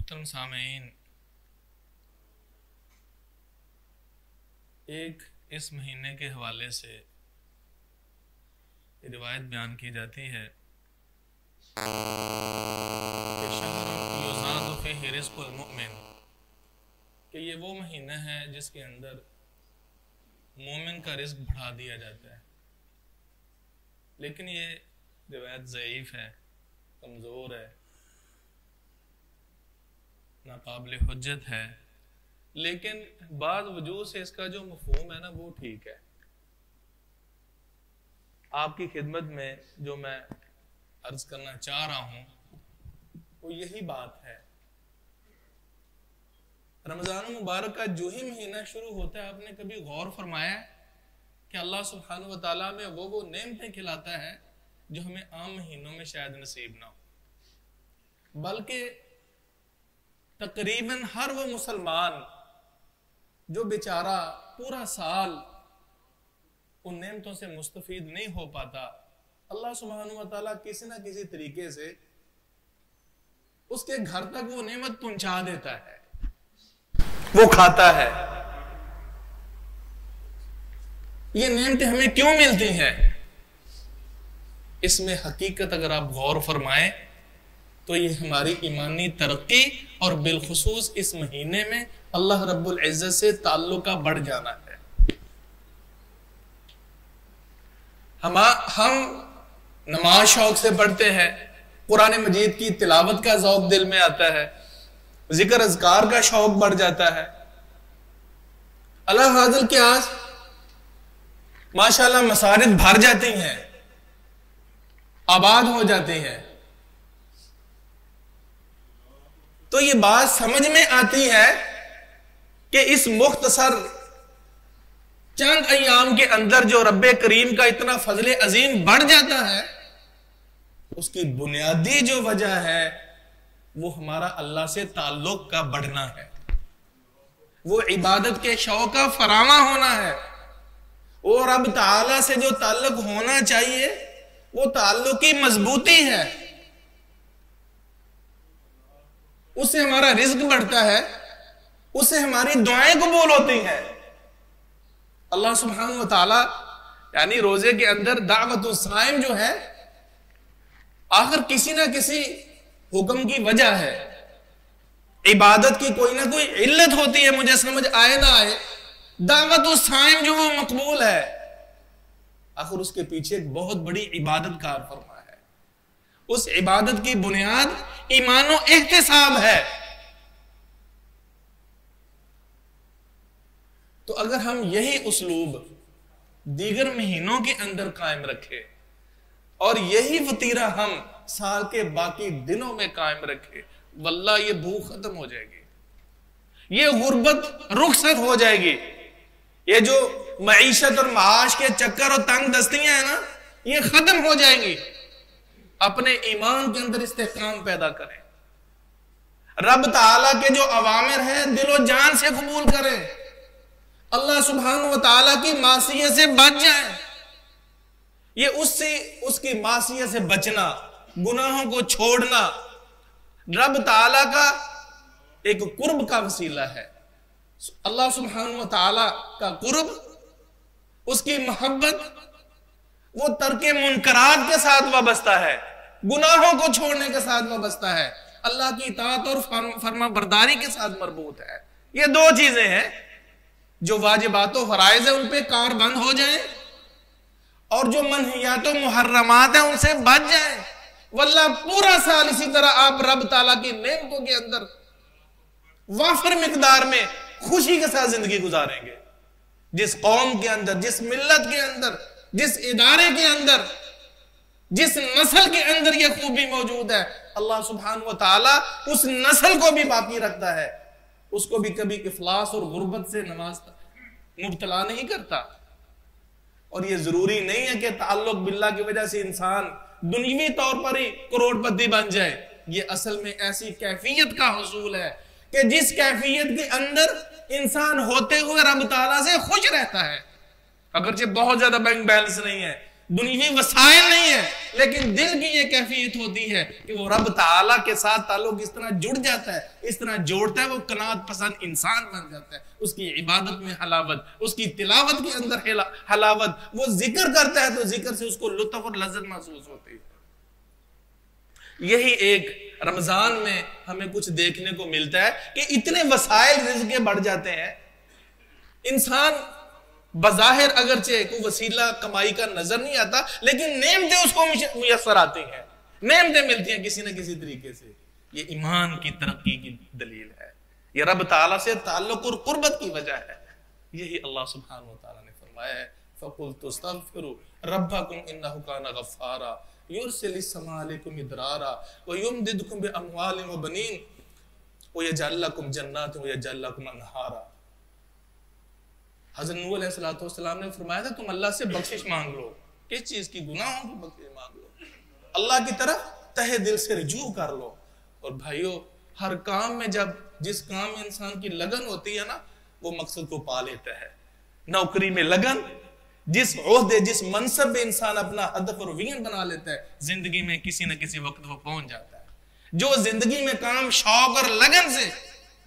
मोहतरम सामीन, एक इस महीने के हवाले से रिवायत बयान की जाती है कि ये वो महीना है जिसके अंदर मोमिन का रिस्क बढ़ा दिया जाता है। लेकिन ये रिवायत ज़ईफ़ है, कमज़ोर है, नाकाबिल हुज्जत है। लेकिन बाद वजूद से इसका जो मफ़हूम है ना वो ठीक है। आपकी खिदमत में जो मैं अर्ज करना चाह रहा हूं वो यही बात है। रमज़ान मुबारक का जो ही महीना शुरू होता है, आपने कभी गौर फरमाया कि अल्लाह सुब्हानहू व तआला में वो नेमतें खिलाता है जो हमें आम महीनों में शायद नसीब ना हो। बल्कि तकरीबन हर वो मुसलमान जो बेचारा पूरा साल उन नेमतों से मुस्तफीद नहीं हो पाता, अल्लाह सुब्हानहू व तआला किसी ना किसी तरीके से उसके घर तक वो नेमत पहुंचा देता है, वो खाता है। ये नेमतें हमें क्यों मिलती हैं? इसमें हकीकत अगर आप गौर फरमाएं तो ये हमारी ईमानी तरक्की और बिलखुसूस इस महीने में अल्लाह रब्बुल इज्जत से ताल्लुका बढ़ जाना है। हम नमाज शौक से पढ़ते हैं, कुरान मजीद की तिलावत का ज़ौक़ दिल में आता है, जिक्र अज़कार का शौक बढ़ जाता है। अल्लाह हाज़िर के आज माशाअल्लाह मसाजिद भर जाती हैं, आबाद हो जाती हैं। तो ये बात समझ में आती है कि इस मुख्तसर चंद अय्याम के अंदर जो रब्बे करीम का इतना फजल अजीम बढ़ जाता है, उसकी बुनियादी जो वजह है वो हमारा अल्लाह से ताल्लुक का बढ़ना है, वो इबादत के शौक का फरामा होना है। और रब ताला से जो ताल्लुक होना चाहिए वो ताल्लुक की मजबूती है, उससे हमारा रिज्क बढ़ता है, उससे हमारी दुआएं कबूल होती हैं। अल्लाह सुब्हानहू व तआला यानी रोजे के अंदर दावतुस साइम जो है, आखिर किसी ना किसी हुक्म की वजह है, इबादत की कोई ना कोई इल्लत होती है, मुझे समझ आए ना आए। दावतुस साइम जो वो मकबूल है, आखिर उसके पीछे एक बहुत बड़ी इबादत कार फरमा है। उस इबादत की बुनियाद ईमान और एहतिसाब है। तो अगर हम यही उसलूब दीगर महीनों के अंदर कायम रखें और यही वतीरा हम साल के बाकी दिनों में कायम रखें, वल्लाह ये भूख खत्म हो जाएगी, ये गुर्बत रुखसत हो जाएगी। ये जो मईशत और माश के चक्कर और तंग दस्तियां हैं ना, ये खत्म हो जाएंगी। अपने ईमान के अंदर इस्तेकाम पैदा करें, रब ताला के जो अवामिर हैं दिलो जान से कबूल करें, अल्लाह सुब्हानहू व तआला की मासियत से बच जाएं। ये उसकी मासियत से बचना, गुनाहों को छोड़ना रब ताला का एक कुर्ब का वसीला है। अल्लाह सुब्हानहू व तआला का कुर्ब, उसकी मोहब्बत वो तर्के मुनकरात के साथ वाबस्ता है, गुनाहों को छोड़ने के साथ वाबस्ता है, अल्लाह की इताअत और फर्मा बरदारी के साथ मरबूत है। ये दो चीजें हैं, जो वाजिबात और फराइज है उन पे कार बंद हो जाए और जो मनहियात और मुहर्रमात है उनसे बच जाए। वल्लाह पूरा साल इसी तरह आप रब ताला की नेमतों के अंदर वाफर मिकदार में खुशी के साथ जिंदगी गुजारेंगे। जिस कौम के अंदर, जिस मिल्लत के अंदर, जिस इदारे के अंदर, जिस नस्ल के अंदर यह खूबी मौजूद है, अल्लाह सुब्हानहू व तआला उस नस्ल को भी बाकी रखता है, उसको भी कभी इफलास और गुर्बत से मुब्तला नहीं करता। और यह जरूरी नहीं है कि ताल्लुक बिल्लाह की वजह से इंसान दुनियावी तौर पर ही करोड़पति बन जाए। यह असल में ऐसी कैफियत का हुसूल है कि जिस कैफियत के अंदर इंसान होते हुए रब ताला से खुश रहता है। अगरचे बहुत ज्यादा बैंक बैलेंस नहीं है, दुनियावी वसाइल नहीं है, लेकिन दिल की ये कैफियत होती है कि वो रब ताला के साथ ताल्लुक इस तरह जुड़ जाता है, इस तरह जोड़ता है, वो कनात पसंद इंसान बन जाता है। उसकी इबादत में हलावत, उसकी तिलावत के अंदर हलावत, वो जिक्र करता है तो जिक्र से उसको लुत्फ और लज्जत महसूस होती है। यही एक रमजान में हमें कुछ देखने को मिलता है कि इतने वसाइल रिज़्क़ के बढ़ जाते हैं, इंसान बज़ाहिर अगरचे कोई वसीला कमाई का नजर नहीं आता, लेकिन नेमतें उसको मुयस्सर आती हैं, नेमतें मिलती हैं किसी न किसी तरीके से। ये ईमान की तरक्की की दलील है, ये रब ताला से ताल्लुक और कुर्बत की वजह है। यही अल्लाह सुब्हानहु व तआला ने फरमाया है, फ़क़ुल्तु अस्तग़फ़िरू रब्बकुम इन्नहु काना गफ़्फ़ारा युरसिलिस समा अलैकुम मिदरारा व युमदिदकुम बिअमवालिन व बनीन व यजअल लकुम जन्नातिन व यजअल लकुम अनहारा। हज़रत नूह अलैहिस्सलाम ने फरमाया था, तुम अल्लाह से बख्शिश मांग लो, किस चीज की? गुनाहों की बख्शिश मांग लो, अल्लाह की तरफ तहे दिल से रुजू कर लो। और भाइयों, हर काम में जब जिस काम में इंसान की लगन होती है ना, वो मकसद को पा लेता है। नौकरी में लगन, जिस ओहदे जिस मनसब में इंसान अपना हदफ और विजन बना लेता है, जिंदगी में किसी न किसी वक्त वो पहुंच जाता है। जो जिंदगी में काम शौक और लगन से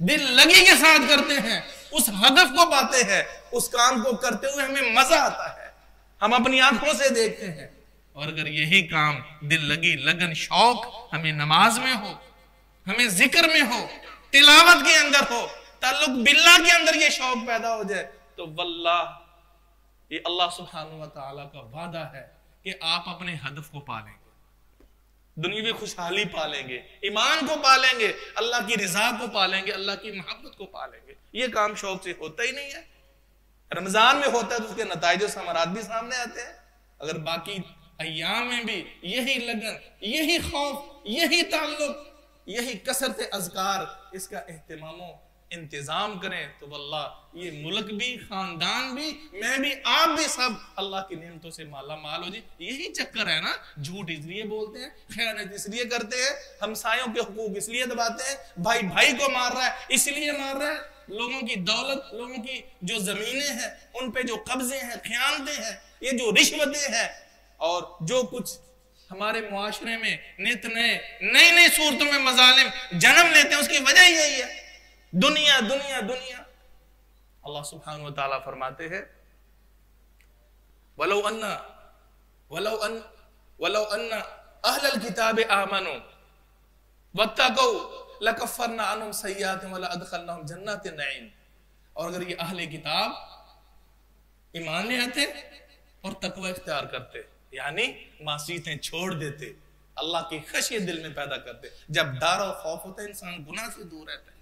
दिल लगी के साथ करते हैं, उस हदफ को पाते हैं, उस काम को करते हुए हमें मजा आता है, हम अपनी आंखों से देखते हैं। और अगर यही काम दिल लगी लगन शौक हमें नमाज में हो, हमें जिक्र में हो, तिलावत के अंदर हो, ताल्लुक बिल्लाह के अंदर ये शौक पैदा हो जाए, तो वल्लाह ये अल्लाह सुब्हानहु व तआला का वादा है कि आप अपने हदफ को पालेंगे, दुनियावी खुशहाली पालेंगे, ईमान को पालेंगे, अल्लाह की रिजा को पालेंगे, अल्लाह की मोहब्बत को पालेंगे। ये काम शौक से होता ही नहीं है। रमजान में होता है तो उसके नताइज और समारात भी सामने आते हैं। अगर बाकी अय्याम में भी यही लगन, यही खौफ, यही ताल्लुक, यही कसरत अज़कार, इसका एहतिमाम इंतजाम करें, तो वल्लाह ये मुल्क भी, खानदान भी, मैं भी, आप भी सब अल्लाह की नेमतों से माला माल हो जाए। यही चक्कर है ना, झूठ इसलिए बोलते हैं, खयानत इसलिए करते हैं, हमसायों के हुकूक इसलिए दबाते हैं, भाई भाई को मार रहा है इसलिए मार रहा है, लोगों की दौलत, लोगों की जो जमीनें हैं उन पे जो कब्जे हैं, खयानतें हैं, ये जो रिश्वतें हैं, और जो कुछ हमारे मुआशरे में नित नई नई सूरतों में मजालिम जन्म लेते हैं, उसकी वजह यही है, दुनिया दुनिया दुनिया। अल्लाह सुब्हानहु व तआला फरमाते हैं, वलौ अन्ना अहलल किताब आमनु वत्तक़ौ लकफ़रना अन्हुम सय्यातिहिम व लअदख़लनाहुम जन्नातिन नईम। और अगर ये अहले किताब ईमान ले आते और तकवा इख्तियार करते, यानी मासीयतें छोड़ देते, अल्लाह की खशियत दिल में पैदा करते। जब डर और खौफ होता है, इंसान गुनाह से दूर रहता है।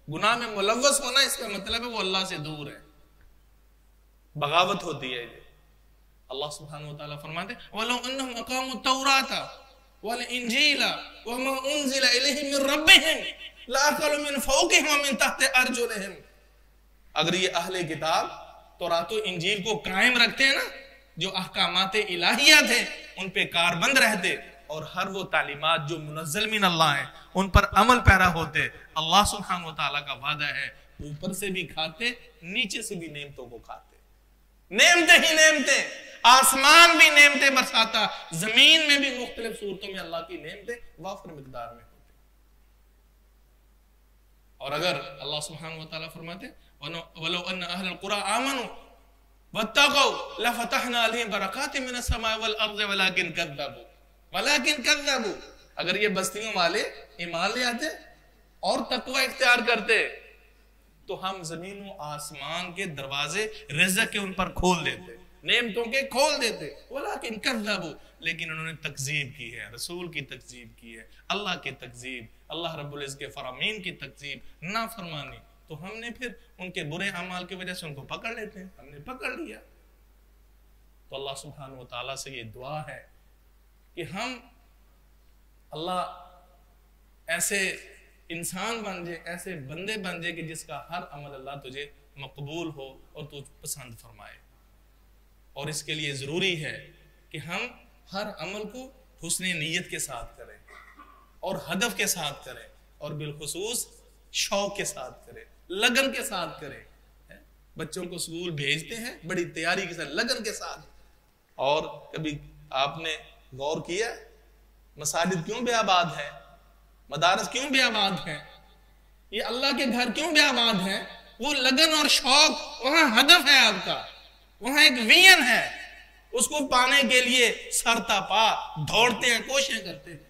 गुनाह में मुलव्वस होना, इसका मतलब है वो अल्लाह से दूर है, बगावत होती है। अल्लाह सुब्हानहु व तआला फरमाते हैं, वलौ अन्नहुम अक़ामुत तौराता वल इंजीला वमा उन्ज़िला इलैहिम मिन रब्बिहिम लअकलू मिन फ़ौक़िहिम व मिन तहति अर्जुलिहिम। अगर ये अहले किताब तौरात व इंजील को कायम रखते हैं ना, जो अहकामात इलाहिया थे उन पे कारबंद रहते, और हर वो तालीमात जो मुनज़्ज़ल मिन अल्लाह है उन पर अमल पैरा होते, अल्लाह सुब्हानहु व तआला का वादा है ऊपर से भी खाते, नीचे से भी नेमतों को खाते। नेमतें ही नेमतें, आसमान भी नेमतें बरसाता, जमीन में भी मुख्तलिफ सूरतों में अल्लाह की नेमतें वाफिर मिकदार में होती। और अगर अल्लाह सुब्हानहु व तआला फरमाते, वलौ अन्ना अहलल कुरा आमनु वत्तक़ौ लफ़तहना अलैहिम बरकातिन मिनस समाइ वल अर्ज़ि वलाकिन कज़्ज़बू। अगर ये बस्तियों वाले ईमान ले आते और तकवा इख्तियार करते, तो हम जमीन व आसमान के दरवाजे रिज़्क़ के उन पर खोल देते, नेमतों के खोल देते। वलाकिन कज़्ज़बू, लेकिन उन्होंने तकज़ीब की है, रसूल की तकज़ीब की है, अल्लाह की तकज़ीब, अल्लाह रब्बुल इज़्ज़त के फरामीन की तकज़ीब, नाफरमानी। तो हमने फिर उनके बुरे अमाल की वजह से उनको पकड़ लेते हैं, हमने पकड़ लिया। तो अल्लाह सुब्हानहु व तआला से ये दुआ है कि हम अल्लाह ऐसे इंसान बन जाए, ऐसे बंदे बन जाए कि जिसका हर अमल अल्लाह तुझे मकबूल हो और तुझ पसंद फरमाए। और इसके लिए ज़रूरी है कि हम हर अमल को हुस्न नीयत के साथ करें और हदफ के साथ करें, और बिलखुसूस शौक के साथ करें, लगन के साथ करें। बच्चों को स्कूल भेजते हैं बड़ी तैयारी के साथ, लगन के साथ, और कभी आपने गौर किया मसाजिद क्यों बेआबाद है, मदारस क्यों बेआबाद है, ये अल्लाह के घर क्यों बेआबाद है? वो लगन और शौक, वहां हदफ है आपका, वहां एक विजन है, उसको पाने के लिए सरतापा दौड़ते हैं, कोशिश करते हैं।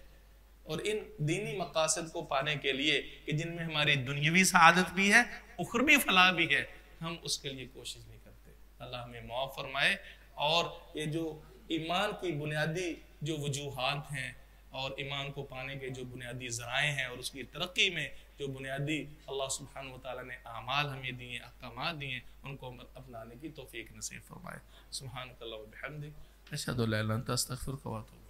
और इन दीनी मकासद को पाने के लिए कि जिनमें हमारी दुनियावी सआदत भी है, उखरवी फलाह भी है, हम उसके लिए कोशिश नहीं करते। अल्लाह हमें माफ फरमाए। और ये जो ईमान की बुनियादी जो वजूहात हैं और ईमान को पाने के जो बुनियादी ज़राए हैं और उसकी तरक्की में जो बुनियादी अल्लाह सुब्हानहु व तआला ने आमाल हमें दिए, अहकामात दिए, उनको अपनाने की तौफीक नसीब फरमाए। सुब्हानकल्लाह व बिहम्दिक, अशहदु अल्ला इलाहा इल्ला अंता, अस्तगफिरुका व अतूबु।